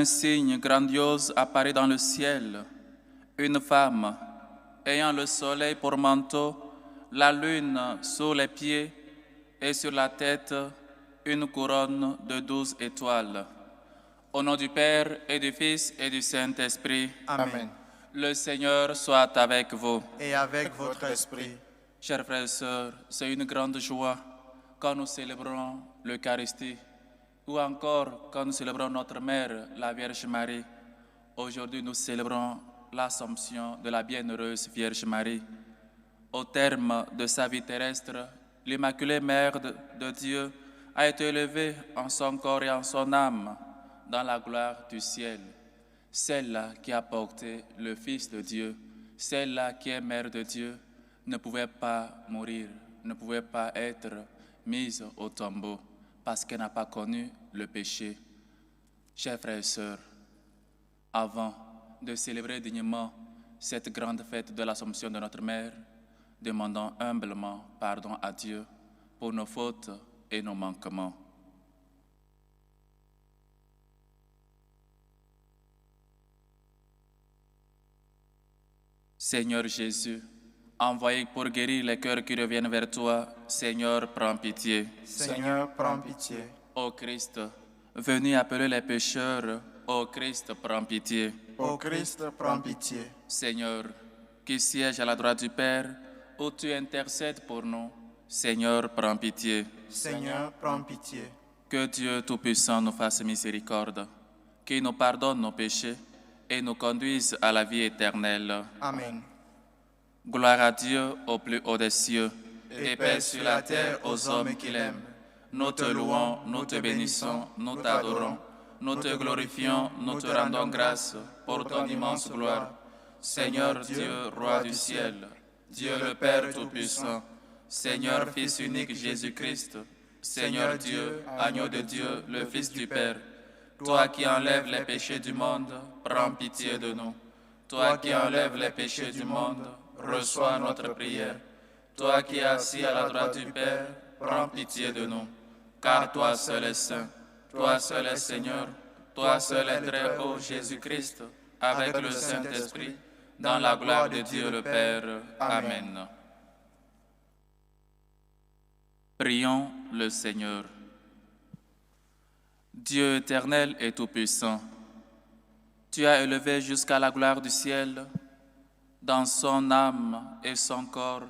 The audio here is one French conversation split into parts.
Un signe grandiose apparaît dans le ciel, une femme ayant le soleil pour manteau, la lune sous les pieds et sur la tête une couronne de 12 étoiles. Au nom du Père et du Fils et du Saint-Esprit, Amen. le Seigneur soit avec vous. Et avec votre esprit. Chers frères et sœurs, c'est une grande joie quand nous célébrons l'Eucharistie ou encore quand nous célébrons notre Mère, la Vierge Marie. Aujourd'hui, nous célébrons l'Assomption de la Bienheureuse Vierge Marie. Au terme de sa vie terrestre, l'Immaculée Mère de Dieu a été élevée en son corps et en son âme dans la gloire du ciel. Celle-là qui a porté le Fils de Dieu, celle-là qui est Mère de Dieu, ne pouvait pas mourir, ne pouvait pas être mise au tombeau parce qu'elle n'a pas connu le péché. Chers frères et sœurs, avant de célébrer dignement cette grande fête de l'Assomption de notre Mère, demandons humblement pardon à Dieu pour nos fautes et nos manquements. Seigneur Jésus, envoyé pour guérir les cœurs qui reviennent vers toi, Seigneur, prends pitié. Seigneur, prends pitié. Ô Christ, venu appeler les pécheurs, ô Christ, prends pitié. Ô Christ, prends pitié. Seigneur, qui siège à la droite du Père, où tu intercèdes pour nous, Seigneur, prends pitié. Seigneur, prends pitié. Que Dieu Tout-Puissant nous fasse miséricorde, qu'il nous pardonne nos péchés et nous conduise à la vie éternelle. Amen. Gloire à Dieu au plus haut des cieux, Et paix sur la terre aux hommes qu'il aime. Nous te louons, nous te bénissons, nous t'adorons, nous te glorifions, nous te rendons grâce pour ton immense gloire. Seigneur Dieu, Roi du ciel, Dieu le Père Tout-Puissant, Seigneur Fils unique Jésus-Christ, Seigneur Dieu, Agneau de Dieu, le Fils du Père, toi qui enlèves les péchés du monde, prends pitié de nous. Toi qui enlèves les péchés du monde, reçois notre prière. Toi qui es assis à la droite du Père, prends pitié de nous. Car toi seul es saint, toi seul es Seigneur, toi seul es très haut Jésus-Christ, avec le Saint-Esprit, dans la gloire de Dieu le Père. Amen. Prions le Seigneur. Dieu éternel et tout-puissant, tu as élevé jusqu'à la gloire du ciel, dans son âme et son corps,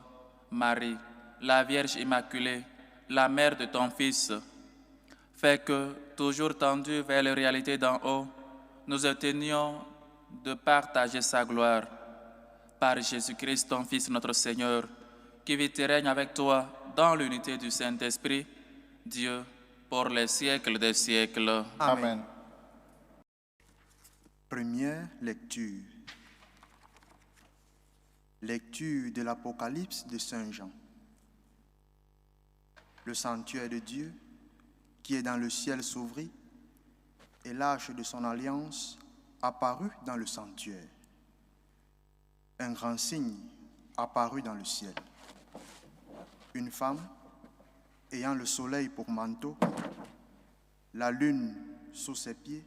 Marie, la Vierge Immaculée, la mère de ton Fils. Fais que, toujours tendus vers les réalités d'en haut, nous atteignions de partager sa gloire. Par Jésus-Christ, ton Fils, notre Seigneur, qui vit et règne avec toi dans l'unité du Saint-Esprit, Dieu, pour les siècles des siècles. Amen. Première lecture. Lecture de l'Apocalypse de Saint Jean. Le sanctuaire de Dieu, qui est dans le ciel s'ouvrit, et l'arche de son alliance apparut dans le sanctuaire. Un grand signe apparut dans le ciel. Une femme, ayant le soleil pour manteau, la lune sous ses pieds,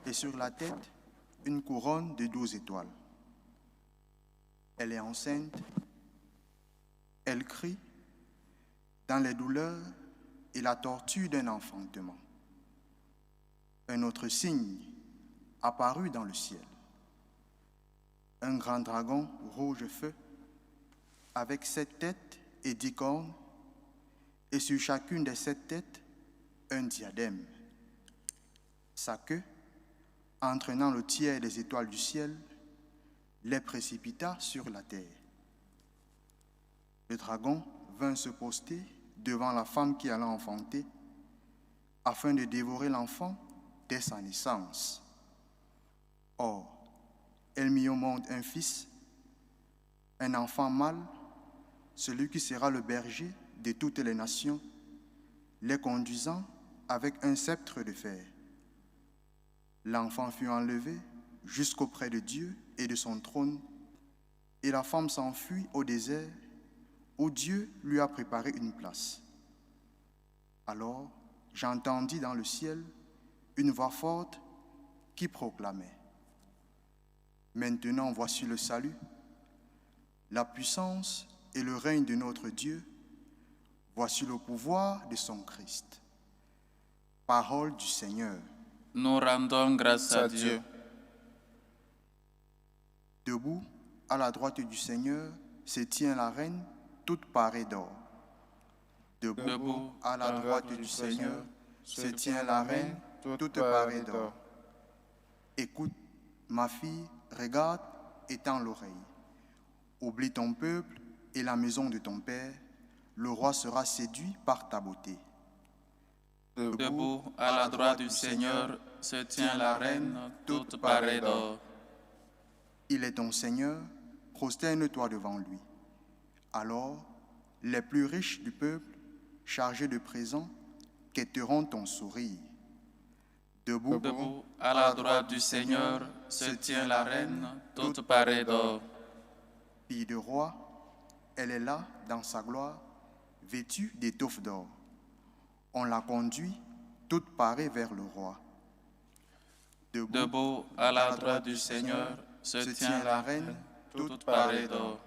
et sur la tête, une couronne de 12 étoiles. Elle est enceinte, elle crie dans les douleurs et la torture d'un enfantement. Un autre signe apparut dans le ciel. Un grand dragon rouge feu, avec 7 têtes et 10 cornes, et sur chacune des 7 têtes, un diadème. Sa queue, entraînant le tiers des étoiles du ciel, les précipita sur la terre. Le dragon vint se poster devant la femme qui allait enfanter, afin de dévorer l'enfant dès sa naissance. Or, elle mit au monde un fils, un enfant mâle, celui qui sera le berger de toutes les nations, les conduisant avec un sceptre de fer. L'enfant fut enlevé jusqu'auprès de Dieu et de son trône, et la femme s'enfuit au désert, où Dieu lui a préparé une place. Alors, j'entendis dans le ciel une voix forte qui proclamait: Maintenant voici le salut, la puissance et le règne de notre Dieu, voici le pouvoir de son Christ. Parole du Seigneur. Nous rendons grâce à Dieu. Debout, à la droite du Seigneur, se tient la reine, toute parée d'or. Debout, à la droite du Seigneur, se tient la reine, toute parée d'or. Écoute, ma fille, regarde et tends l'oreille. Oublie ton peuple et la maison de ton père, le roi sera séduit par ta beauté. Debout, à la droite du Seigneur, se tient la reine, toute parée d'or. Il est ton Seigneur, prosterne-toi devant lui. Alors, les plus riches du peuple, chargés de présents, quêteront ton sourire. Debout, à la droite du Seigneur, se tient la reine, toute parée d'or. Fille de roi, elle est là, dans sa gloire, vêtue d'étoffes d'or. On la conduit, toute parée vers le roi. Debout, à la droite du Seigneur, se tient la reine, toute parée d'or.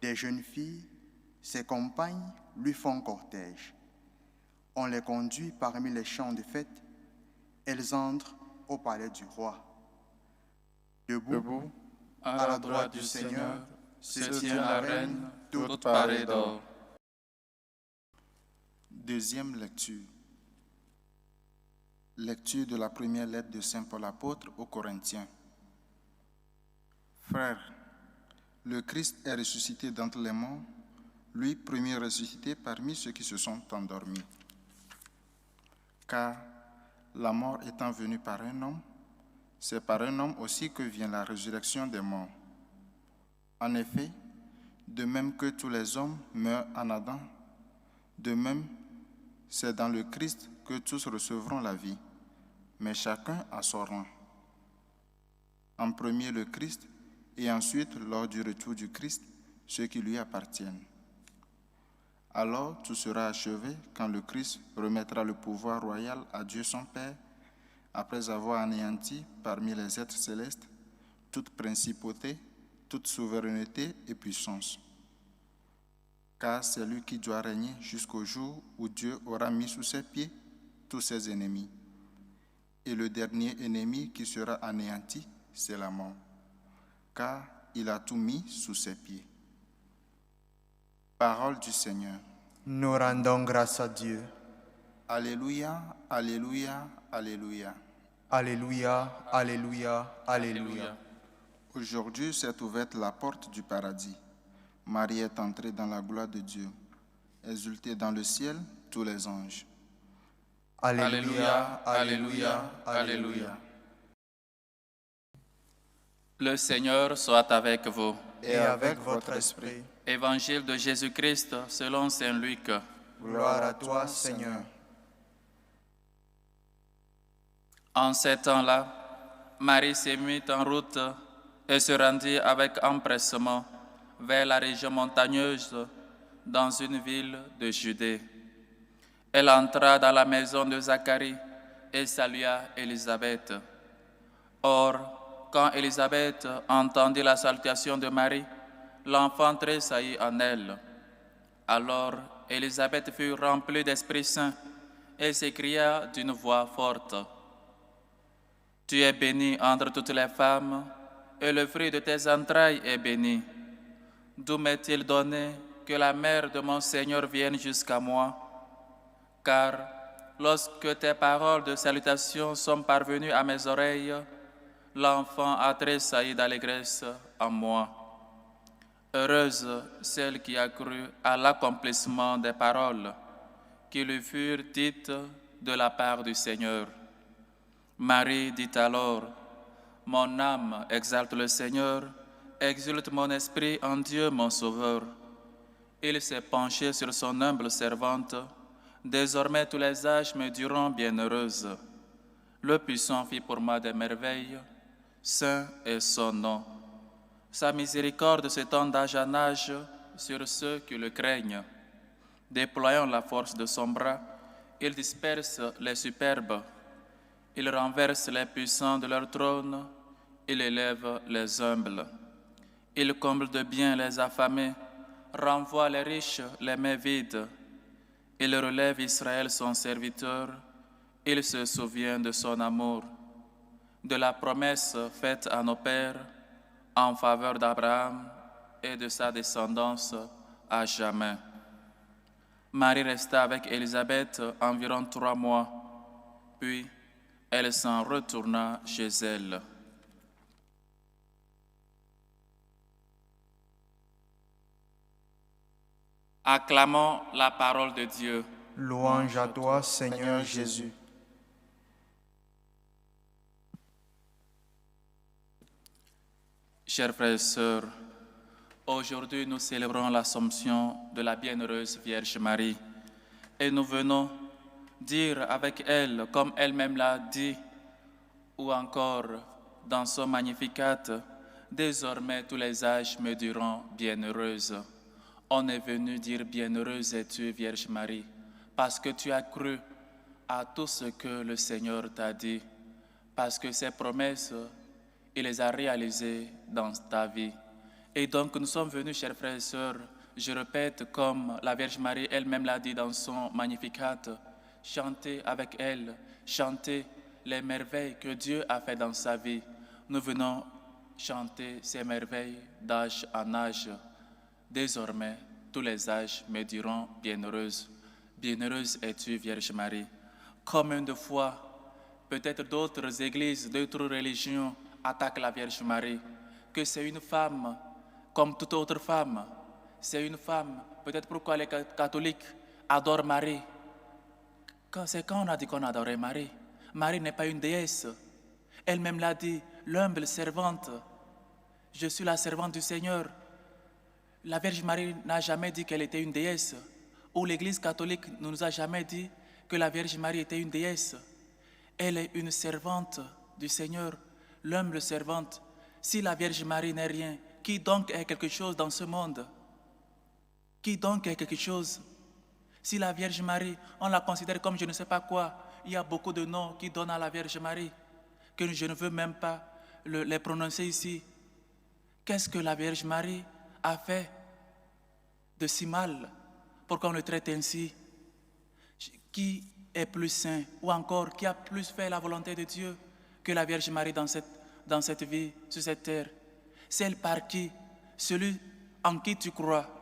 Des jeunes filles, ses compagnes, lui font cortège. On les conduit parmi les champs de fête. Elles entrent au palais du roi. Debout, à la droite du Seigneur, se tient la reine, toute parée d'or. Deuxième lecture. Lecture de la première lettre de Saint Paul apôtre aux Corinthiens. Frères, le Christ est ressuscité d'entre les morts, lui premier ressuscité parmi ceux qui se sont endormis. Car la mort étant venue par un homme, c'est par un homme aussi que vient la résurrection des morts. En effet, de même que tous les hommes meurent en Adam, de même, c'est dans le Christ que tous recevront la vie, mais chacun à son rang. En premier le Christ, et ensuite, lors du retour du Christ, ceux qui lui appartiennent. Alors tout sera achevé quand le Christ remettra le pouvoir royal à Dieu son Père, après avoir anéanti parmi les êtres célestes toute principauté, toute souveraineté et puissance. Car c'est lui qui doit régner jusqu'au jour où Dieu aura mis sous ses pieds tous ses ennemis. Et le dernier ennemi qui sera anéanti, c'est la mort, car il a tout mis sous ses pieds. Parole du Seigneur. nous rendons grâce à Dieu. Alléluia, alléluia, alléluia. Alléluia, alléluia, alléluia. Aujourd'hui s'est ouverte la porte du paradis. Marie est entrée dans la gloire de Dieu. Exultez dans le ciel tous les anges. Alléluia, alléluia, alléluia. Le Seigneur soit avec vous. Et avec votre esprit. Évangile de Jésus-Christ selon saint Luc. Gloire à toi, Seigneur. En ces temps-là, Marie s'est mise en route et se rendit avec empressement vers la région montagneuse dans une ville de Judée. Elle entra dans la maison de Zacharie et salua Élisabeth. Or, quand Élisabeth entendit la salutation de Marie, l'enfant tressaillit en elle. Alors, Élisabeth fut remplie d'Esprit Saint et s'écria d'une voix forte: Tu es bénie entre toutes les femmes, et le fruit de tes entrailles est béni. D'où m'est-il donné que la mère de mon Seigneur vienne jusqu'à moi? Car lorsque tes paroles de salutation sont parvenues à mes oreilles, l'enfant a tressailli d'allégresse en moi. Heureuse celle qui a cru à l'accomplissement des paroles qui lui furent dites de la part du Seigneur. Marie dit alors: Mon âme exalte le Seigneur, exulte mon esprit en Dieu mon Sauveur. Il s'est penché sur son humble servante. Désormais tous les âges me diront bienheureuse. Le Puissant fit pour moi des merveilles. Saint est son nom. Sa miséricorde s'étend d'âge en âge sur ceux qui le craignent. Déployant la force de son bras, il disperse les superbes. Il renverse les puissants de leur trône, il élève les humbles. Il comble de bien les affamés, renvoie les riches les mains vides. Il relève Israël son serviteur, il se souvient de son amour, de la promesse faite à nos pères en faveur d'Abraham et de sa descendance à jamais. Marie resta avec Élisabeth environ 3 mois, puis elle s'en retourna chez elle. Acclamons la parole de Dieu. Louange à toi, Seigneur Jésus. Chers frères et sœurs, aujourd'hui nous célébrons l'Assomption de la Bienheureuse Vierge Marie et nous venons dire avec elle, comme elle-même l'a dit, ou encore dans son Magnificat, désormais tous les âges me diront bienheureuse. On est venu dire bienheureuse es-tu, Vierge Marie, parce que tu as cru à tout ce que le Seigneur t'a dit, parce que ses promesses, il les a réalisées dans ta vie. Et donc nous sommes venus, chers frères et sœurs, je répète, comme la Vierge Marie elle-même l'a dit dans son Magnificat, chanter avec elle, chanter les merveilles que Dieu a fait dans sa vie. Nous venons chanter ces merveilles d'âge en âge. Désormais, tous les âges me diront bienheureuse. Bienheureuse es-tu, Vierge Marie. Combien de fois, peut-être d'autres églises, d'autres religions attaquent la Vierge Marie, que c'est une femme comme toute autre femme. C'est une femme. Peut-être pourquoi les catholiques adorent Marie. C'est quand on a dit qu'on adorait Marie. Marie n'est pas une déesse. Elle-même l'a dit, l'humble servante. Je suis la servante du Seigneur. La Vierge Marie n'a jamais dit qu'elle était une déesse. Ou l'Église catholique ne nous a jamais dit que la Vierge Marie était une déesse. Elle est une servante du Seigneur, l'humble servante. Si la Vierge Marie n'est rien, qui donc est quelque chose dans ce monde? Qui donc est quelque chose? Si la Vierge Marie, on la considère comme je ne sais pas quoi, il y a beaucoup de noms qui donnent à la Vierge Marie, que je ne veux même pas les prononcer ici. Qu'est-ce que la Vierge Marie a fait de si mal pour qu'on le traite ainsi? Qui est plus saint, ou encore qui a plus fait la volonté de Dieu que la Vierge Marie dans cette vie, sur cette terre? Celle par qui, celui en qui tu crois.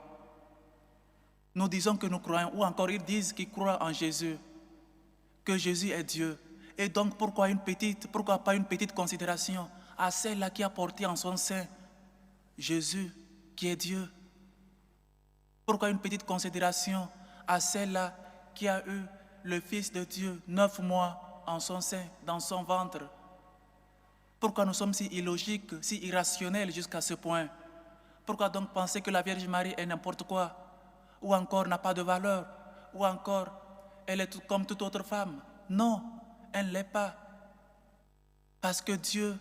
Nous disons que nous croyons, ou encore ils disent qu'ils croient en Jésus, que Jésus est Dieu. Et donc pourquoi pas une petite considération à celle-là qui a porté en son sein Jésus, qui est Dieu? Pourquoi une petite considération à celle-là qui a eu le Fils de Dieu 9 mois en son sein, dans son ventre? Pourquoi nous sommes si illogiques, si irrationnels jusqu'à ce point? Pourquoi donc penser que la Vierge Marie est n'importe quoi? Ou encore n'a pas de valeur? Ou encore elle est comme toute autre femme? Non, elle ne l'est pas. Parce que Dieu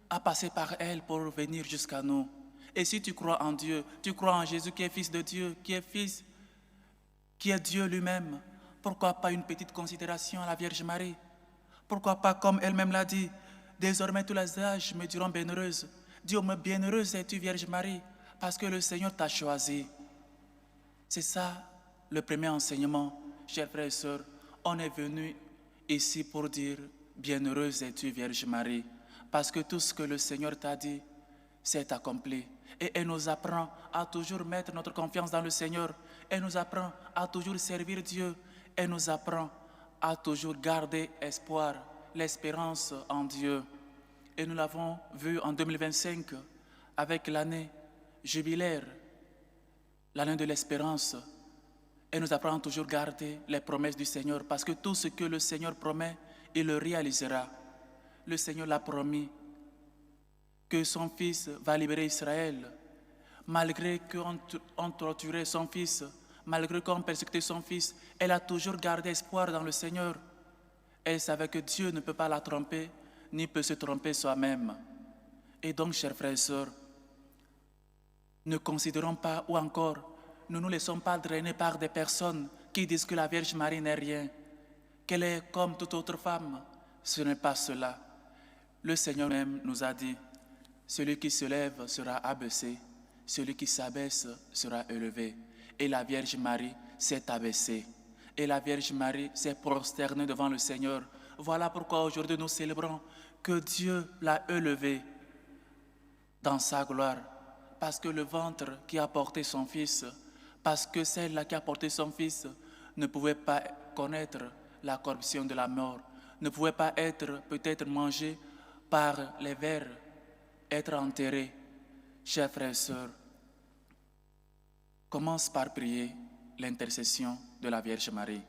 a passé par elle pour venir jusqu'à nous. Et si tu crois en Dieu, tu crois en Jésus qui est Fils de Dieu, qui est Dieu lui-même, pourquoi pas une petite considération à la Vierge Marie? Pourquoi pas, comme elle-même l'a dit, désormais tous les âges me diront bienheureuse. Dieu me bienheureuse es-tu, Vierge Marie, parce que le Seigneur t'a choisi. C'est ça le premier enseignement, chers frères et sœurs. On est venu ici pour dire bienheureuse es-tu, Vierge Marie, parce que tout ce que le Seigneur t'a dit, c'est accompli. Et elle nous apprend à toujours mettre notre confiance dans le Seigneur. Elle nous apprend à toujours servir Dieu. Elle nous apprend à toujours garder espoir, l'espérance en Dieu. Et nous l'avons vu en 2025 avec l'année jubilaire, l'année de l'espérance. Elle nous apprend à toujours garder les promesses du Seigneur, parce que tout ce que le Seigneur promet, il le réalisera. Le Seigneur l'a promis que son Fils va libérer Israël. Malgré qu'on torturait son Fils, malgré qu'on persécutait son Fils, elle a toujours gardé espoir dans le Seigneur. Elle savait que Dieu ne peut pas la tromper, ni peut se tromper soi-même. Et donc, chers frères et sœurs, ne considérons pas, ou encore, ne nous laissons pas drainer par des personnes qui disent que la Vierge Marie n'est rien, qu'elle est comme toute autre femme, ce n'est pas cela. Le Seigneur même nous a dit, celui qui se lève sera abaissé, celui qui s'abaisse sera élevé. Et la Vierge Marie s'est abaissée. Et la Vierge Marie s'est prosternée devant le Seigneur. Voilà pourquoi aujourd'hui nous célébrons que Dieu l'a élevée dans sa gloire. Parce que le ventre qui a porté son Fils, parce que celle-là qui a porté son Fils ne pouvait pas connaître la corruption de la mort, ne pouvait pas être peut-être mangée par les vers, être enterrée. Chers frères et sœurs, commence par prier l'intercession de la Vierge Marie.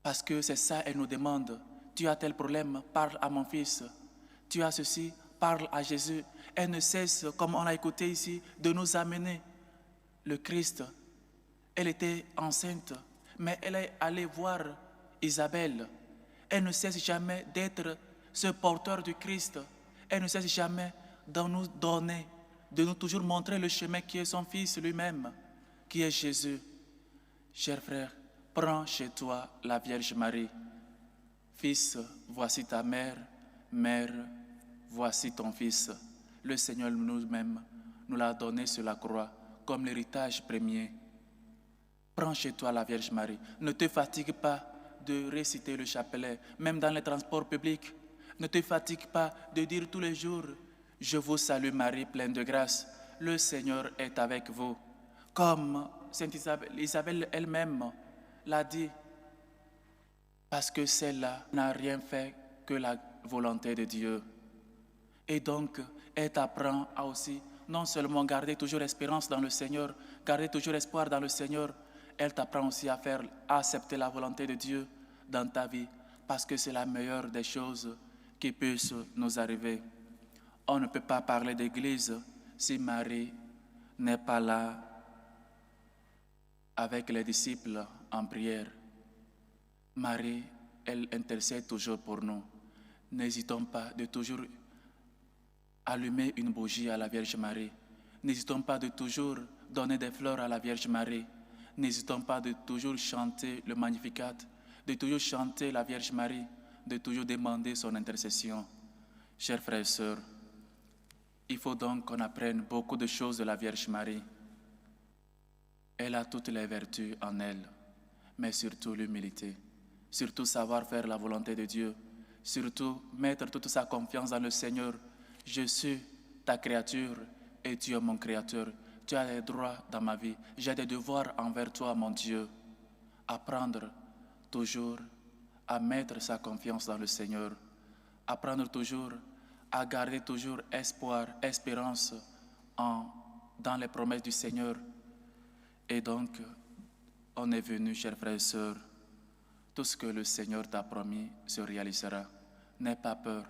Parce que c'est ça, elle nous demande. Tu as tel problème, parle à mon fils. Tu as ceci, parle à Jésus. Elle ne cesse, comme on l'a écouté ici, de nous amener le Christ. Elle était enceinte, mais elle est allée voir Isabelle. Elle ne cesse jamais d'être ce porteur du Christ. Elle ne cesse jamais de nous donner, de nous toujours montrer le chemin qui est son Fils lui-même, qui est Jésus. Chers frères, prends chez toi la Vierge Marie. Fils, voici ta mère. Mère, voici ton fils. Le Seigneur nous-mêmes nous l'a donné sur la croix comme l'héritage premier. Prends chez toi la Vierge Marie. Ne te fatigue pas de réciter le chapelet, même dans les transports publics. Ne te fatigue pas de dire tous les jours « Je vous salue Marie, pleine de grâce. Le Seigneur est avec vous. » Comme Sainte Isabelle elle-même l'a dit, parce que celle-là n'a rien fait que la volonté de Dieu. Et donc, elle t'apprend à aussi non seulement garder toujours espérance dans le Seigneur, garder toujours espoir dans le Seigneur, elle t'apprend aussi à accepter la volonté de Dieu dans ta vie, parce que c'est la meilleure des choses qui puissent nous arriver. On ne peut pas parler d'Église si Marie n'est pas là avec les disciples en prière. Marie, elle intercède toujours pour nous. N'hésitons pas de toujours allumer une bougie à la Vierge Marie. N'hésitons pas de toujours donner des fleurs à la Vierge Marie. N'hésitons pas de toujours chanter le Magnificat, de toujours chanter la Vierge Marie, de toujours demander son intercession. Chers frères et sœurs, il faut donc qu'on apprenne beaucoup de choses de la Vierge Marie. Elle a toutes les vertus en elle, mais surtout l'humilité, surtout savoir faire la volonté de Dieu, surtout mettre toute sa confiance dans le Seigneur. Je suis ta créature et tu es mon créateur. Tu as des droits dans ma vie. J'ai des devoirs envers toi, mon Dieu. Apprendre toujours à mettre sa confiance dans le Seigneur. Apprendre toujours à garder toujours espoir, espérance dans les promesses du Seigneur. Et donc, on est venu, chers frères et sœurs, tout ce que le Seigneur t'a promis se réalisera. N'aie pas peur,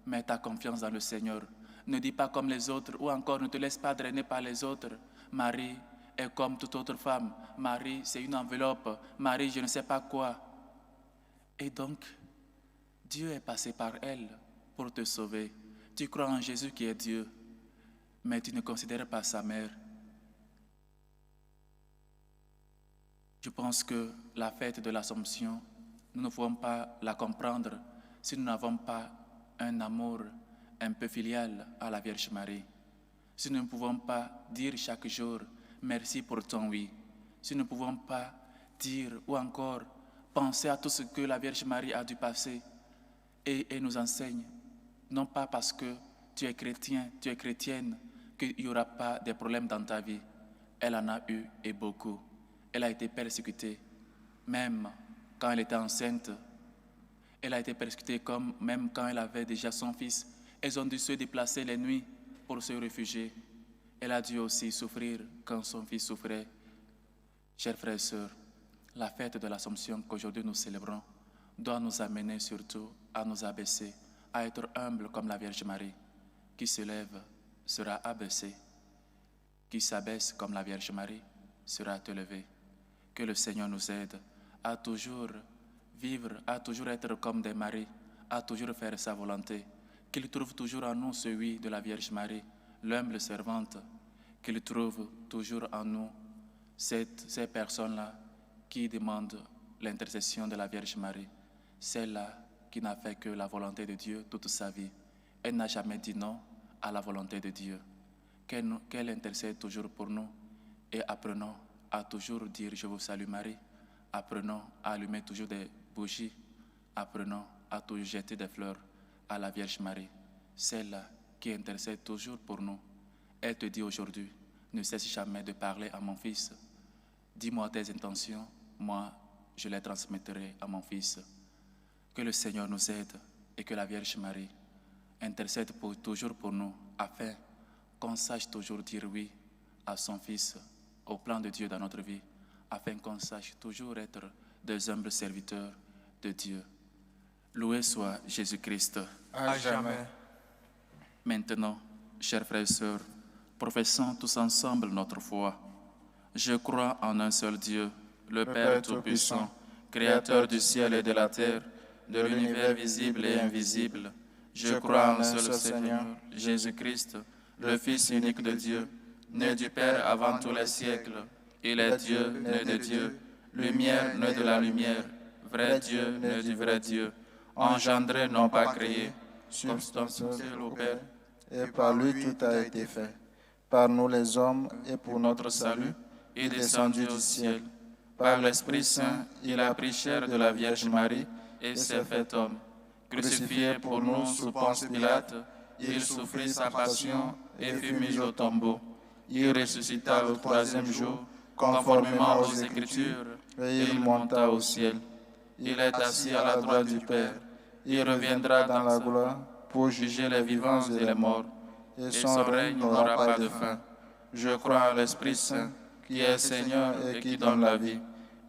mets ta confiance dans le Seigneur. Ne dis pas comme les autres, ou encore ne te laisse pas drainer par les autres. Marie est comme toute autre femme. Marie, c'est une enveloppe. Marie, je ne sais pas quoi. Et donc, Dieu est passé par elle pour te sauver. Tu crois en Jésus qui est Dieu, mais tu ne considères pas sa mère. Je pense que la fête de l'Assomption, nous ne pouvons pas la comprendre si nous n'avons pas un amour un peu filial à la Vierge Marie. Si nous ne pouvons pas dire chaque jour merci pour ton oui. Si nous ne pouvons pas dire ou encore penser à tout ce que la Vierge Marie a dû passer et nous enseigne, non pas parce que tu es chrétien, tu es chrétienne, qu'il n'y aura pas de problèmes dans ta vie. Elle en a eu et beaucoup. Elle a été persécutée, même quand elle était enceinte. Elle a été persécutée même quand elle avait déjà son fils. Elles ont dû se déplacer les nuits pour se réfugier. Elle a dû aussi souffrir quand son fils souffrait. Chers frères et sœurs, la fête de l'Assomption qu'aujourd'hui nous célébrons doit nous amener surtout à nous abaisser, à être humbles comme la Vierge Marie. Qui se lève sera abaissé. Qui s'abaisse comme la Vierge Marie sera élevé. Que le Seigneur nous aide à toujours vivre, à toujours être comme des maris, à toujours faire sa volonté. Qu'il trouve toujours en nous celui de la Vierge Marie, l'humble servante. Qu'il trouve toujours en nous ces personnes-là qui demandent l'intercession de la Vierge Marie. Celle-là qui n'a fait que la volonté de Dieu toute sa vie. Elle n'a jamais dit non à la volonté de Dieu. Qu'elle intercède toujours pour nous et apprenons à toujours dire « Je vous salue Marie ». Apprenons à allumer toujours des bougies. Apprenons à toujours jeter des fleurs à la Vierge Marie, celle qui intercède toujours pour nous. Elle te dit aujourd'hui, ne cesse jamais de parler à mon fils. Dis-moi tes intentions, moi je les transmettrai à mon fils. Que le Seigneur nous aide et que la Vierge Marie intercède toujours pour nous, afin qu'on sache toujours dire oui à son Fils, au plan de Dieu dans notre vie, afin qu'on sache toujours être des humbles serviteurs de Dieu. Loué soit Jésus-Christ. À jamais. Maintenant, chers frères et sœurs, professons tous ensemble notre foi. Je crois en un seul Dieu, le Père Tout-Puissant, Créateur du ciel et de la terre, de l'univers visible et invisible. Je crois en un seul Seigneur, Jésus-Christ, le Fils unique de Dieu, né du Père avant tous les siècles. Il est Dieu, né de Dieu, lumière, né de la lumière, vrai Dieu, né du vrai Dieu, engendré, non pas créé, substantiel au Père, et par lui tout a été fait. Par nous les hommes et pour notre salut, est descendu du ciel. Par l'Esprit Saint, il a pris chair de la Vierge Marie et s'est fait homme. Crucifié pour nous sous Ponce Pilate, il souffrit sa passion et fut mis au tombeau. Il ressuscita le troisième jour, conformément aux Écritures, et il monta au ciel. Il est assis à la droite du Père. Il reviendra dans la gloire pour juger les vivants et les morts. Et son règne n'aura pas de fin. Je crois en l'Esprit Saint, qui est Seigneur et qui donne la vie.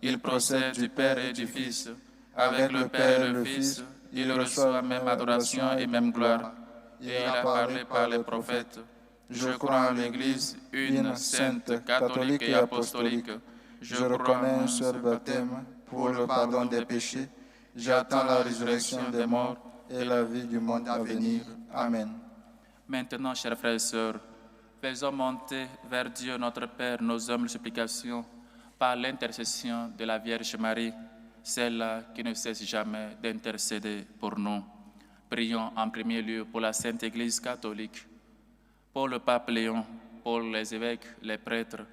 Il procède du Père et du Fils. Avec le Père et le Fils, il reçoit même adoration et même gloire. Et il a parlé par les prophètes. Je crois en l'Église, une, sainte, catholique et apostolique. Je reconnais un seul baptême pour le pardon des péchés. J'attends la résurrection des morts et la vie du monde à venir. Amen. Maintenant, chers frères et sœurs, faisons monter vers Dieu notre Père nos humbles supplications par l'intercession de la Vierge Marie, celle qui ne cesse jamais d'intercéder pour nous. Prions en premier lieu pour la Sainte Église catholique, pour le pape Léon, pour les évêques, les prêtres,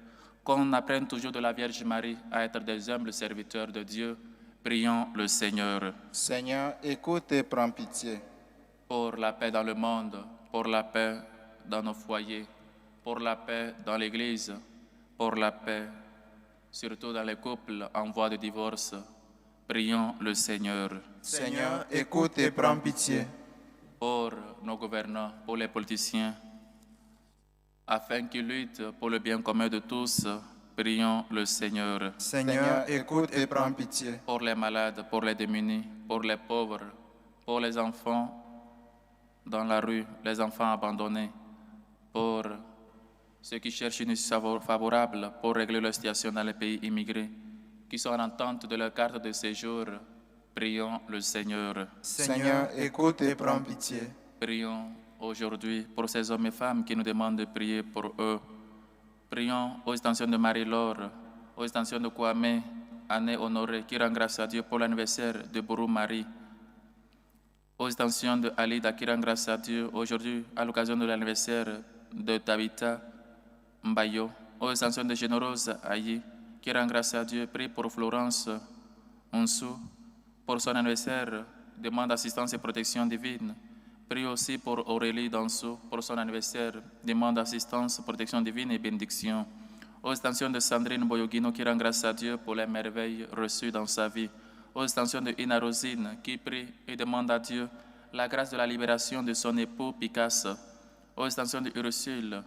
qu'on apprenne toujours de la Vierge Marie à être des humbles serviteurs de Dieu. Prions le Seigneur. Seigneur, écoute et prends pitié. Pour la paix dans le monde, pour la paix dans nos foyers, pour la paix dans l'Église, pour la paix surtout dans les couples en voie de divorce. Prions le Seigneur. Seigneur, écoute et prends pitié. Pour nos gouvernants, pour les politiciens, afin qu'ils luttent pour le bien commun de tous, prions le Seigneur. Seigneur, écoute et prends pitié. Pour les malades, pour les démunis, pour les pauvres, pour les enfants dans la rue, les enfants abandonnés, pour ceux qui cherchent une issue favorable pour régler leur situation dans les pays immigrés, qui sont en attente de leur carte de séjour, prions le Seigneur. Seigneur, écoute et prends pitié. Prions aujourd'hui pour ces hommes et femmes qui nous demandent de prier pour eux. Prions aux intentions de Marie-Laure, aux intentions de Kwame, Anne Honoré, qui rend grâce à Dieu pour l'anniversaire de Bourou Marie. Aux intentions de Alida, qui rend grâce à Dieu aujourd'hui à l'occasion de l'anniversaire de Tabitha Mbayo. Aux intentions de Généreuse Ayi, qui rend grâce à Dieu. Prie pour Florence Onsou, pour son anniversaire, demande assistance et protection divine. Prie aussi pour Aurélie Dansou, pour son anniversaire, demande assistance, protection divine et bénédiction. Aux intentions de Sandrine Boyogino, qui rend grâce à Dieu pour les merveilles reçues dans sa vie. Aux intentions de Ina Rosine, qui prie et demande à Dieu la grâce de la libération de son époux Picasso. Aux intentions de Ursule,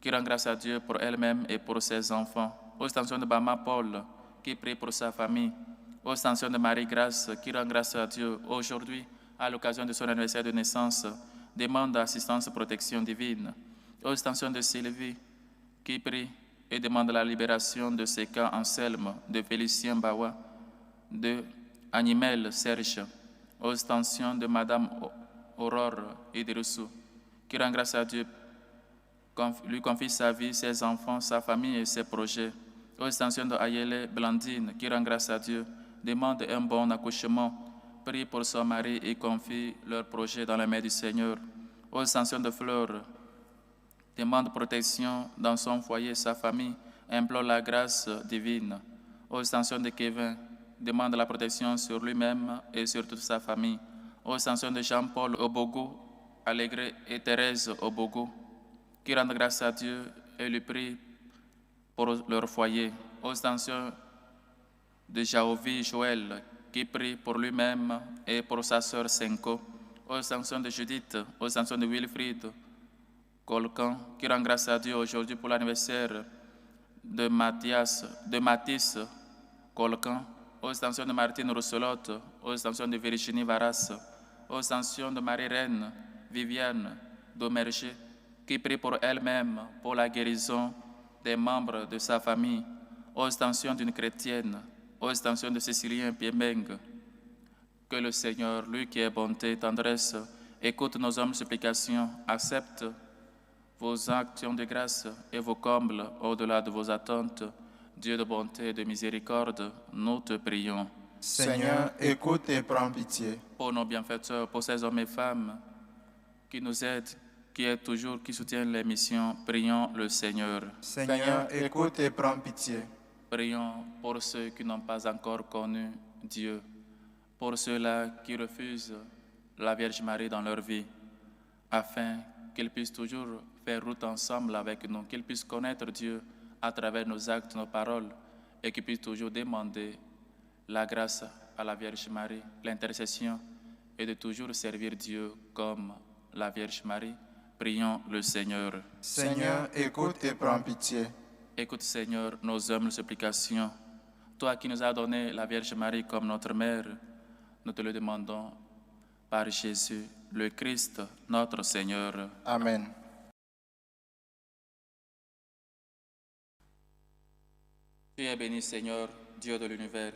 qui rend grâce à Dieu pour elle-même et pour ses enfants. Aux intentions de Bama Paul, qui prie pour sa famille. Aux intentions de Marie-Grâce, qui rend grâce à Dieu aujourd'hui, à l'occasion de son anniversaire de naissance, demande assistance et protection divine. Aux intentions de Sylvie, qui prie et demande la libération de Seka Anselme, de Félicien Bawa, de Animel Serge. Aux intentions de Madame Aurore Idrissou, qui rend grâce à Dieu, lui confie sa vie, ses enfants, sa famille et ses projets. Aux intentions de Ayele Blandine, qui rend grâce à Dieu, demande un bon accouchement prie pour son mari et confie leur projet dans la main du Seigneur. Aux extensions de Fleur, demande protection dans son foyer et sa famille, implore la grâce divine. Aux extensions de Kevin, demande la protection sur lui-même et sur toute sa famille. Aux extensions de Jean-Paul Obogo, Allègre et Thérèse Obogo, qui rendent grâce à Dieu et lui prient pour leur foyer. Aux extensions de Jaovi Joël, qui prie pour lui-même et pour sa sœur Senko. Aux extensions de Judith, aux extensions de Wilfried Colcan, qui rend grâce à Dieu aujourd'hui pour l'anniversaire de Mathis Colcan. Aux extensions de Martine Rousselotte, aux extensions de Virginie Varas, aux extensions de Marie-Reine Viviane Domerger, qui prie pour elle-même, pour la guérison des membres de sa famille, aux extensions d'une chrétienne, aux extensions de Cécilien Piemeng. Que le Seigneur, lui qui est bonté et tendresse, écoute nos humbles supplications, accepte vos actions de grâce et vos combles au-delà de vos attentes. Dieu de bonté et de miséricorde, nous te prions. Seigneur, écoute et prends pitié. Pour nos bienfaiteurs, pour ces hommes et femmes qui nous aident, qui soutiennent les missions, prions le Seigneur. Seigneur, écoute et prends pitié. Prions pour ceux qui n'ont pas encore connu Dieu, pour ceux-là qui refusent la Vierge Marie dans leur vie, afin qu'ils puissent toujours faire route ensemble avec nous, qu'ils puissent connaître Dieu à travers nos actes, nos paroles, et qu'ils puissent toujours demander la grâce à la Vierge Marie, l'intercession, et de toujours servir Dieu comme la Vierge Marie. Prions le Seigneur. Seigneur, écoute et prends pitié. Écoute, Seigneur, nos humbles supplications. Toi qui nous as donné la Vierge Marie comme notre mère, nous te le demandons par Jésus, le Christ, notre Seigneur. Amen. Tu es béni, Seigneur, Dieu de l'univers.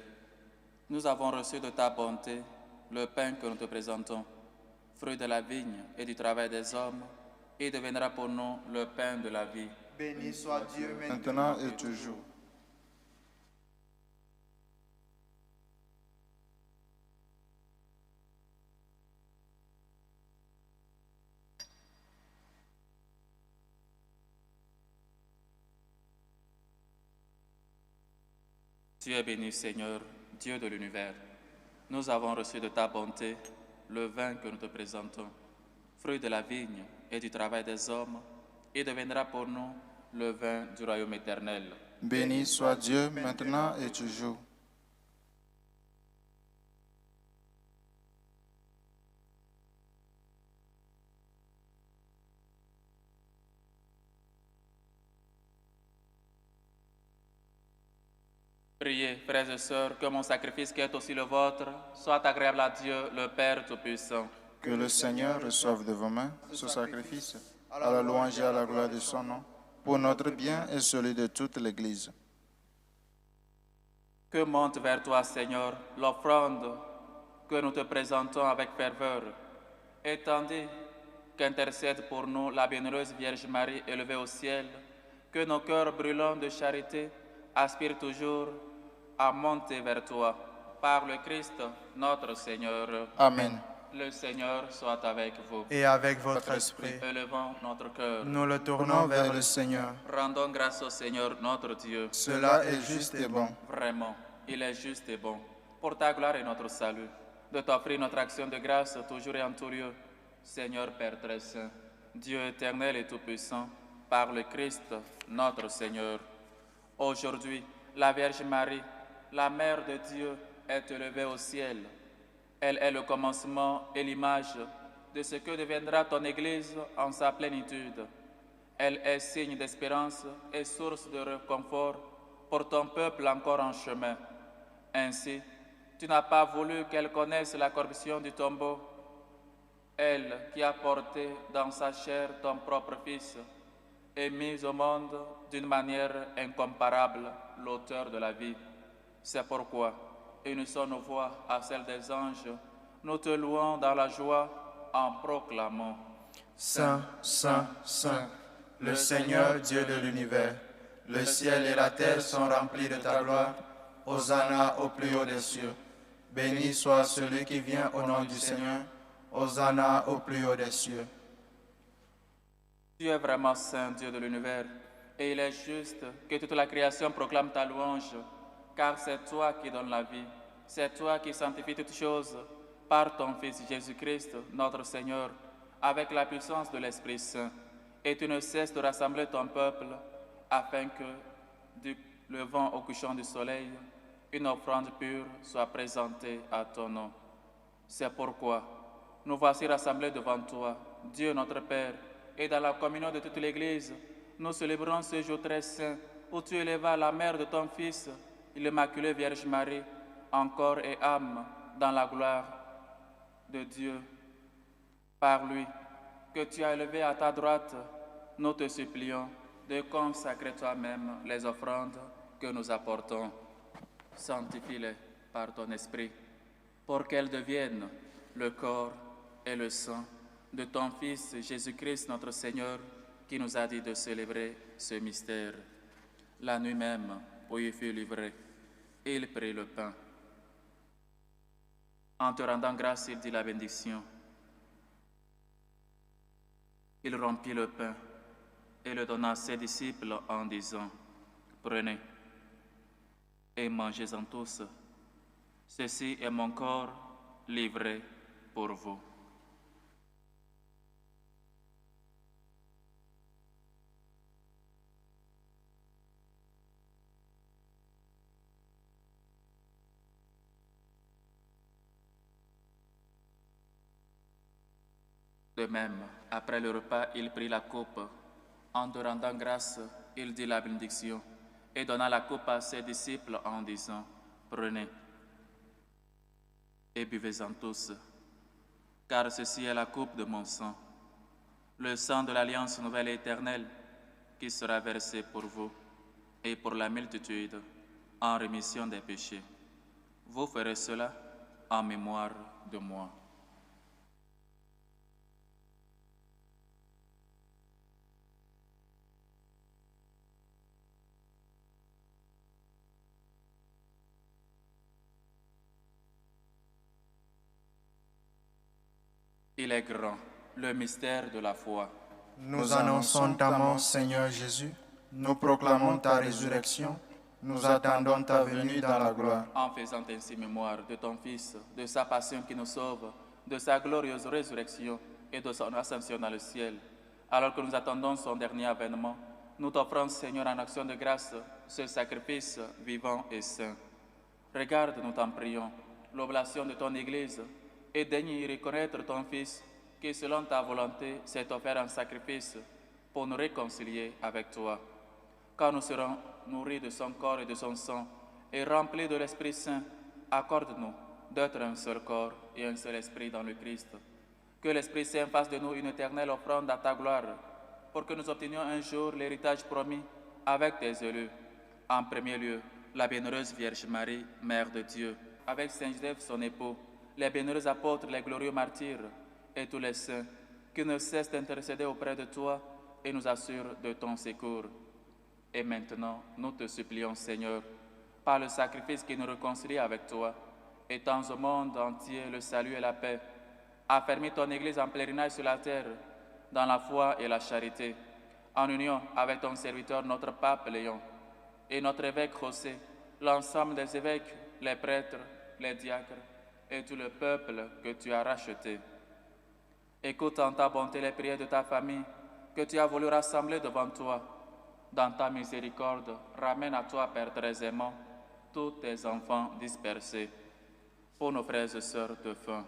Nous avons reçu de ta bonté le pain que nous te présentons, fruit de la vigne et du travail des hommes, et deviendra pour nous le pain de la vie. Béni soit Dieu Maintenant et toujours. Tu es béni, Seigneur, Dieu de l'univers. Nous avons reçu de ta bonté le vin que nous te présentons, fruit de la vigne et du travail des hommes, et deviendra pour nous le vin du royaume éternel. Béni soit Dieu maintenant et toujours. Priez, frères et sœurs, que mon sacrifice qui est aussi le vôtre soit agréable à Dieu, le Père Tout-Puissant. Que le Seigneur reçoive de vos mains ce sacrifice, à la louange et à la gloire de son nom, pour notre bien et celui de toute l'Église. Que monte vers toi, Seigneur, l'offrande que nous te présentons avec ferveur, et tandis qu'intercède pour nous la bienheureuse Vierge Marie élevée au ciel, que nos cœurs brûlants de charité aspirent toujours à monter vers toi, par le Christ, notre Seigneur. Amen. Le Seigneur soit avec vous. et avec votre esprit. Élevons notre cœur. Nous le Tournons tournons vers le Seigneur. Rendons grâce au Seigneur notre Dieu. Cela est juste et bon. Vraiment, il est juste et bon, pour ta gloire et notre salut, de t'offrir notre action de grâce toujours et en tout lieu. Seigneur Père très saint, Dieu éternel et tout-puissant, par le Christ, notre Seigneur. Aujourd'hui, la Vierge Marie, la Mère de Dieu, est élevée au ciel. Elle est le commencement et l'image de ce que deviendra ton Église en sa plénitude. Elle est signe d'espérance et source de réconfort pour ton peuple encore en chemin. Ainsi, tu n'as pas voulu qu'elle connaisse la corruption du tombeau, elle qui a porté dans sa chair ton propre Fils et mis au monde d'une manière incomparable l'auteur de la vie. C'est pourquoi, unissons nos voix à celles des anges, nous te louons dans la joie en proclamant. Saint, Saint, Saint, le Seigneur Dieu de l'univers, le ciel et la terre sont remplis de ta gloire. Hosanna au plus haut des cieux. Béni soit celui qui vient au nom du Seigneur. Hosanna au plus haut des cieux. Tu es vraiment saint, Dieu de l'univers, et il est juste que toute la création proclame ta louange, car c'est toi qui donnes la vie, c'est toi qui sanctifies toutes choses par ton Fils Jésus-Christ, notre Seigneur, avec la puissance de l'Esprit Saint. Et tu ne cesses de rassembler ton peuple, afin que, du levant au couchant du soleil, une offrande pure soit présentée à ton nom. C'est pourquoi nous voici rassemblés devant toi, Dieu notre Père, et dans la communion de toute l'Église, nous célébrons ce jour très saint où tu élevas la mère de ton Fils, l'Immaculée Vierge Marie, en corps et âme, dans la gloire de Dieu. Par lui, que tu as élevé à ta droite, nous te supplions de consacrer toi-même les offrandes que nous apportons. Sanctifie-les par ton esprit, pour qu'elles deviennent le corps et le sang de ton Fils Jésus-Christ notre Seigneur, qui nous a dit de célébrer ce mystère. La nuit même, où il fut livré, il prit le pain. En te rendant grâce, il dit la bénédiction. Il rompit le pain et le donna à ses disciples en disant, « Prenez et mangez-en tous. Ceci est mon corps livré pour vous. » De même, après le repas, il prit la coupe. En te rendant grâce, il dit la bénédiction et donna la coupe à ses disciples en disant, « Prenez et buvez-en tous, car ceci est la coupe de mon sang, le sang de l'alliance nouvelle et éternelle, qui sera versé pour vous et pour la multitude en rémission des péchés. Vous ferez cela en mémoire de moi. » Il est grand, le mystère de la foi. Nous annonçons ta mort, Seigneur Jésus. Nous proclamons ta résurrection. Nous attendons ta venue dans la gloire. En faisant ainsi mémoire de ton Fils, de sa passion qui nous sauve, de sa glorieuse résurrection et de son ascension dans le ciel, alors que nous attendons son dernier avènement, nous t'offrons, Seigneur, en action de grâce, ce sacrifice vivant et saint. Regarde, nous t'en prions, l'oblation de ton Église, et daigne y reconnaître ton Fils, qui selon ta volonté s'est offert en sacrifice pour nous réconcilier avec toi. Quand nous serons nourris de son corps et de son sang, et remplis de l'Esprit Saint, accorde-nous d'être un seul corps et un seul esprit dans le Christ. Que l'Esprit Saint fasse de nous une éternelle offrande à ta gloire, pour que nous obtenions un jour l'héritage promis avec tes élus. En premier lieu, la bienheureuse Vierge Marie, Mère de Dieu, avec Saint Joseph son époux, les bienheureux apôtres, les glorieux martyrs et tous les saints qui ne cessent d'intercéder auprès de toi et nous assurent de ton secours. Et maintenant, nous te supplions, Seigneur, par le sacrifice qui nous réconcilie avec toi, étends au monde entier le salut et la paix, affermis ton Église en pèlerinage sur la terre, dans la foi et la charité, en union avec ton serviteur, notre pape Léon, et notre évêque José, l'ensemble des évêques, les prêtres, les diacres, et tout le peuple que tu as racheté. Écoute en ta bonté les prières de ta famille que tu as voulu rassembler devant toi. Dans ta miséricorde, ramène à toi, Père très aimant, tous tes enfants dispersés. Pour nos frères et sœurs de faim.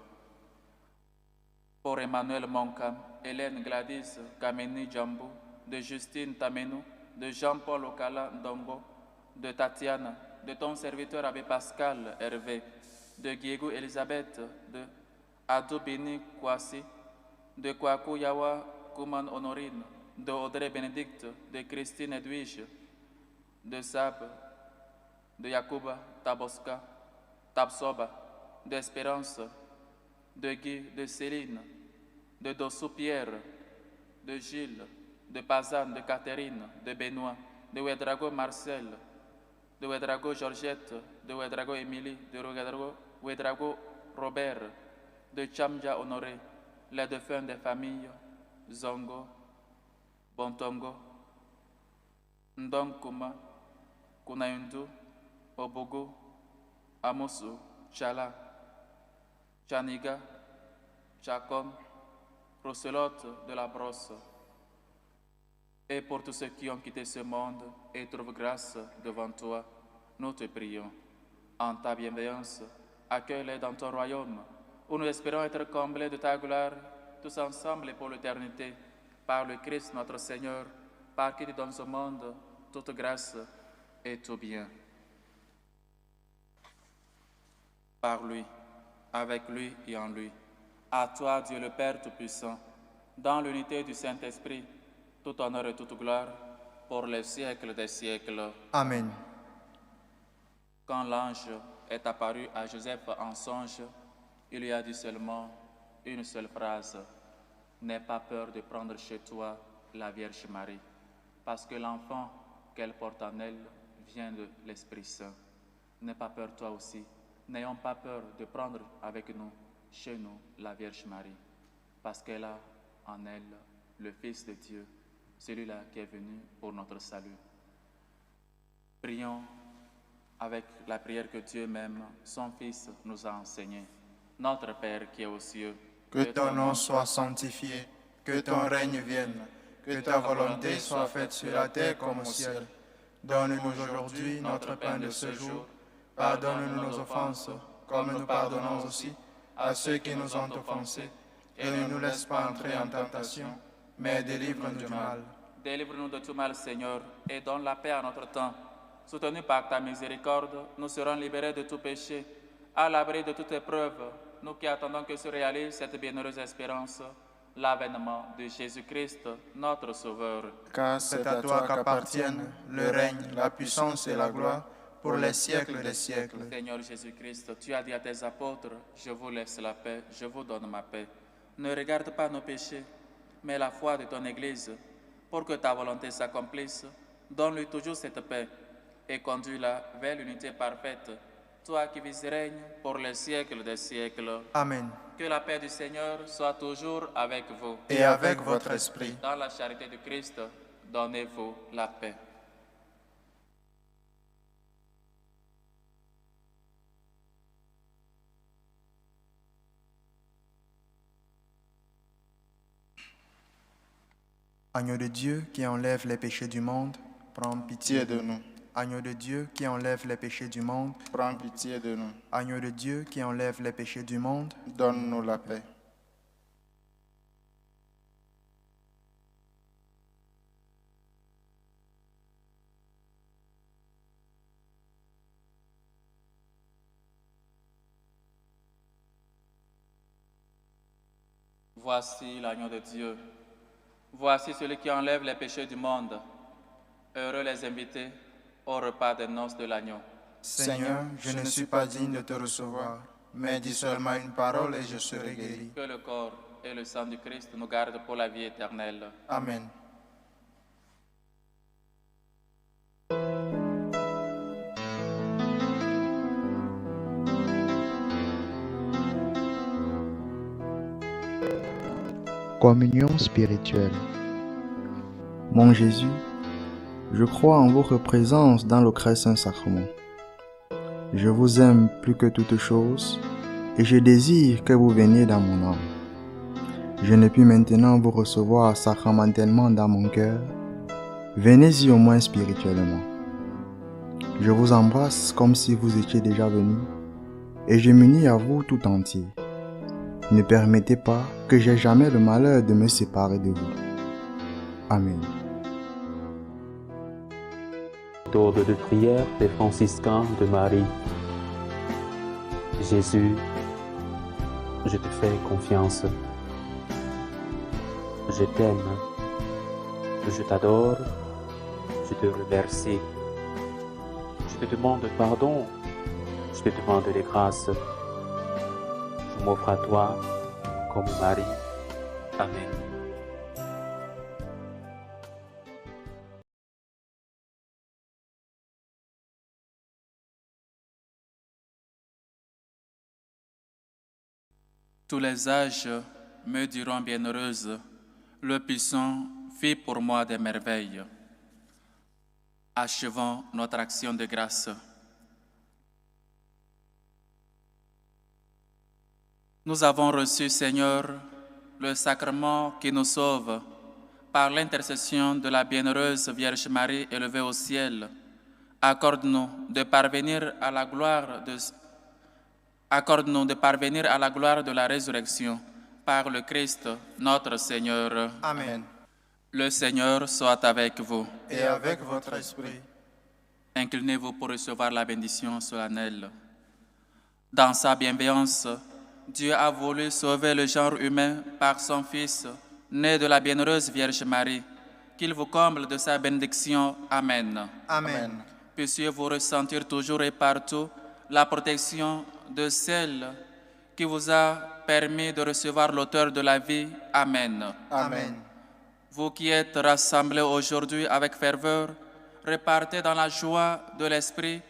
Pour Emmanuel Moncam, Hélène Gladys Kameni Djambou, de Justine Tamenou, de Jean-Paul Okala Ndongo, de Tatiana, de ton serviteur Abbé Pascal Hervé, de Diego Elisabeth, de Adobini Kwasi, de Kwaku Yawa Kuman Honorine, de Audrey Bénédicte, de Christine Edwige, de Sab, de Yakuba Taboska, Tabsoba, d'Espérance, de Guy, de Céline, de Dossou Pierre, de Gilles, de Pazan, de Catherine, de Benoît, de Ouedrago Marcel, de Ouedrago Georgette, de Ouedrago Émilie, de Ouedrago Ouedraogo Robert, de Chamdia Honoré, les défunts des familles Zongo, Bontongo, Ndonkuma, Kunaundu, Obogo, Amosu, Chala, Chaniga, Chacom, Roselotte de la Brosse, et pour tous ceux qui ont quitté ce monde et trouvent grâce devant toi, nous te prions. En ta bienveillance, accueille-les dans ton royaume, où nous espérons être comblés de ta gloire, tous ensemble et pour l'éternité, par le Christ notre Seigneur, par qui tu donnes au monde toute grâce et tout bien. Par lui, avec lui et en lui. À toi, Dieu le Père Tout-Puissant, dans l'unité du Saint-Esprit, tout honneur et toute gloire, pour les siècles des siècles. Amen. Quand l'ange est apparu à Joseph en songe, il lui a dit seulement une seule phrase. N'aie pas peur de prendre chez toi la Vierge Marie, parce que l'enfant qu'elle porte en elle vient de l'Esprit Saint. N'aie pas peur toi aussi. N'ayons pas peur de prendre avec nous, chez nous, la Vierge Marie, parce qu'elle a en elle le Fils de Dieu, celui-là qui est venu pour notre salut. Prions avec la prière que Dieu même, son Fils, nous a enseignée. Notre Père qui est aux cieux, Que ton nom soit sanctifié, que ton règne vienne, que ta volonté soit faite sur la terre comme au ciel. Donne-nous aujourd'hui notre pain de ce jour. Pardonne-nous nos offenses, comme nous pardonnons aussi à ceux qui nous ont offensés. Et ne nous laisse pas entrer en tentation, mais délivre-nous du mal. Délivre-nous de tout mal, Seigneur, et donne la paix à notre temps. Soutenus par ta miséricorde, nous serons libérés de tout péché, à l'abri de toute épreuve, nous qui attendons que se réalise cette bienheureuse espérance, l'avènement de Jésus-Christ, notre Sauveur. Car c'est à toi qu'appartiennent le règne, la puissance et la gloire pour les siècles des siècles. Seigneur Jésus-Christ, tu as dit à tes apôtres, je vous laisse la paix, je vous donne ma paix. Ne regarde pas nos péchés, mais la foi de ton Église, pour que ta volonté s'accomplisse. Donne-lui toujours cette paix et conduis-la vers l'unité parfaite, toi qui vis et règnes pour les siècles des siècles. Amen. Que la paix du Seigneur soit toujours avec vous. Et avec votre esprit. Dans la charité du Christ, donnez-vous la paix. Agneau de Dieu qui enlève les péchés du monde, prends pitié Pitié de nous. Agneau de Dieu qui enlève les péchés du monde, Prends pitié de nous. Agneau de Dieu qui enlève les péchés du monde, Donne-nous la paix. Voici l'agneau de Dieu. Voici celui qui enlève les péchés du monde. Heureux les invités au repas des noces de l'agneau. Seigneur, je ne suis pas digne de te recevoir, mais dis seulement une parole et je serai guéri. Que le corps et le sang du Christ nous gardent pour la vie éternelle. Amen. Communion spirituelle. Mon Jésus, je crois en votre présence dans le très saint sacrement. Je vous aime plus que toute chose et je désire que vous veniez dans mon âme. Je ne puis maintenant vous recevoir sacramentellement dans mon cœur. Venez-y au moins spirituellement. Je vous embrasse comme si vous étiez déjà venu et je m'unis à vous tout entier. Ne permettez pas que j'aie jamais le malheur de me séparer de vous. Amen. Méthode de prière des franciscains de Marie. Jésus, je te fais confiance. Je t'aime. Je t'adore. Je te remercie. Je te demande pardon. Je te demande des grâces. Je m'offre à toi comme Marie. Amen. Tous les âges me diront bienheureuse, le puissant fit pour moi des merveilles. Achevons notre action de grâce. Nous avons reçu, Seigneur, le sacrement qui nous sauve par l'intercession de la bienheureuse Vierge Marie élevée au ciel. Accorde-nous de parvenir à la gloire de la résurrection par le Christ, notre Seigneur. Amen. Le Seigneur soit avec vous. Et avec votre esprit. Inclinez-vous pour recevoir la bénédiction solennelle. Dans sa bienveillance, Dieu a voulu sauver le genre humain par son Fils, né de la bienheureuse Vierge Marie. Qu'il vous comble de sa bénédiction. Amen. Amen. Puissiez-vous ressentir toujours et partout la protection de celle qui vous a permis de recevoir l'auteur de la vie. Amen. Amen. Vous qui êtes rassemblés aujourd'hui avec ferveur, repartez dans la joie de l'Esprit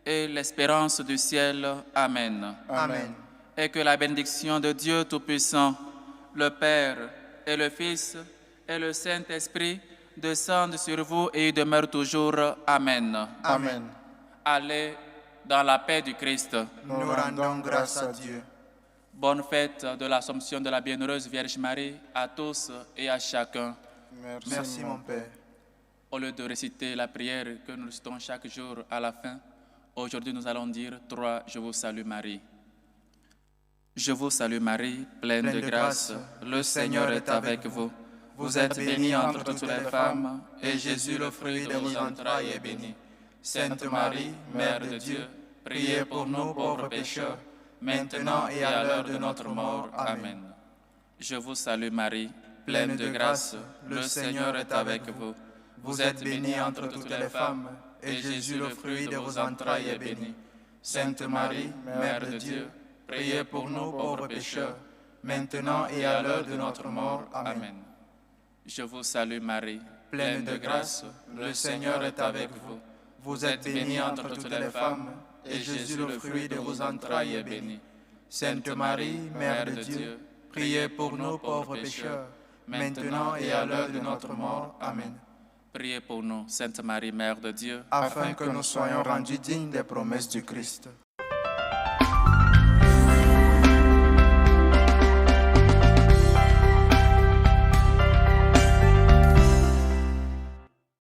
et l'espérance du ciel. Amen. Amen. Et que la bénédiction de Dieu Tout-Puissant, le Père et le Fils et le Saint-Esprit descendent sur vous et y demeurent toujours. Amen. Amen. Allez dans la paix du Christ. Nous rendons grâce à Dieu. Bonne fête de l'Assomption de la Bienheureuse Vierge Marie à tous et à chacun. Merci mon Père. Au lieu de réciter la prière que nous récitons chaque jour à la fin, aujourd'hui nous allons dire 3 Je vous salue Marie. Je vous salue Marie, pleine de grâce, le Seigneur est avec vous. Vous êtes bénie entre toutes les femmes, et Jésus, le fruit de vos entrailles, est béni. Sainte Marie, Mère de Dieu, priez pour nous pauvres pécheurs, maintenant et à l'heure de notre mort. Amen. Je vous salue Marie, pleine de grâce, le Seigneur est avec vous. Vous êtes bénie entre toutes les femmes, et Jésus, le fruit de vos entrailles, est béni. Sainte Marie, Mère de Dieu, priez pour nous pauvres pécheurs, maintenant et à l'heure de notre mort. Amen. Je vous salue Marie, pleine de grâce, le Seigneur est avec vous. Vous êtes bénie entre toutes les femmes, et Jésus, le fruit de vos entrailles, est béni. Sainte Marie, Mère de Dieu, priez pour nous pauvres pécheurs, maintenant et à l'heure de notre mort. Amen. Priez pour nous, Sainte Marie, Mère de Dieu, Afin que nous soyons rendus dignes des promesses du Christ.